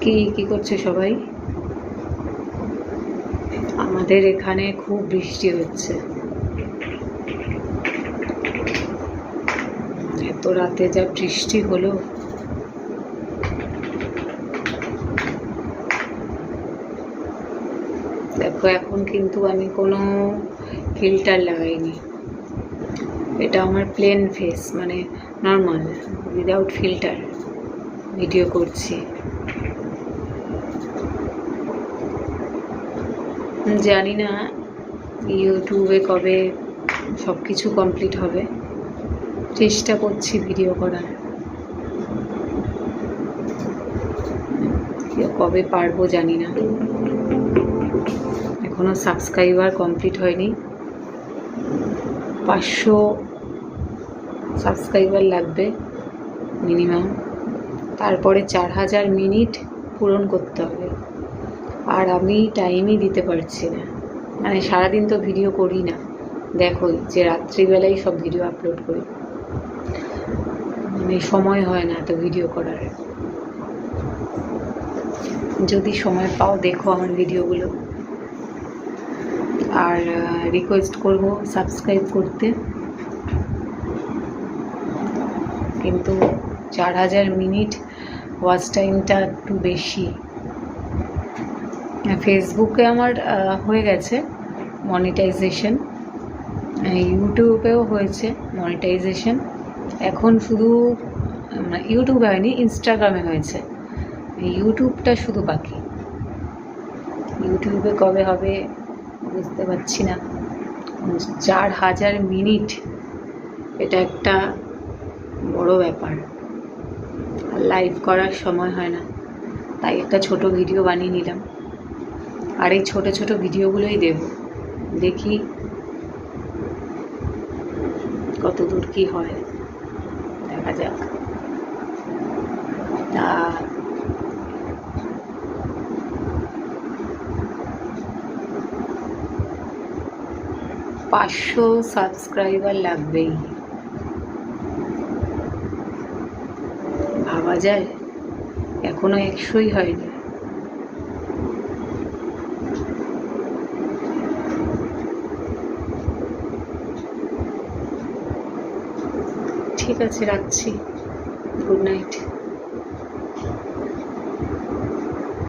কি করছে সবাই? আমাদের এখানে খুব বৃষ্টি হচ্ছে। এত রাতে যা বৃষ্টি হলো, দেখো এখন কিন্তু আমি কোনো ফিল্টার লাগাইনি। এটা আমার প্লেন ফেস, মানে নর্মাল, উইদাউট ফিল্টার ভিডিও করছি। জানি না ইউটিউবে কবে সব কিছু কমপ্লিট হবে। চেষ্টা করছি ভিডিও করার, কবে পারবো জানি না। এখনো সাবস্ক্রাইবার কমপ্লিট হয়নি। 500 সাবস্ক্রাইবার লাগবে মিনিমাম। তারপরে 4000 মিনিট পূরণ করতে হবে। আর আমি টাইমই দিতে পারছি না, মানে সারাদিন তো ভিডিও করি না, দেখোই যে রাত্রিবেলাই সব ভিডিও আপলোড করি, মানে সময় হয় না এত ভিডিও করার। যদি সময় পাও দেখো আমার ভিডিওগুলো, আর রিকোয়েস্ট করব সাবস্ক্রাইব করতে। কিন্তু 4000 মিনিট ওয়াচ টাইমটা একটু বেশি। ফেসবুকে আমার হয়ে গেছে মনিটাইজেশন, ইউটিউবেও হয়েছে মনিটাইজেশন। এখন শুধু ইউটিউবে হয়নি, ইনস্টাগ্রামে হয়েছে। ইউটিউবটা শুধু বাকি। ইউটিউবে কবে হবে বুঝতে পারছি না। 4000 মিনিট, এটা একটা বড় ব্যাপার। লাইভ করার সময় হয় না, তাই একটা ছোট ভিডিও বানিয়ে নিলাম। আর এই ছোট ছোট ভিডিওগুলোই দেব, দেখি কত দূর কি হয়, দেখা যাক। 500 সাবস্ক্রাইবার লাগবেই। ভাবা যায়, এখনো 100ই হয়নি। ঠিক আছে, রাখছি। Good night.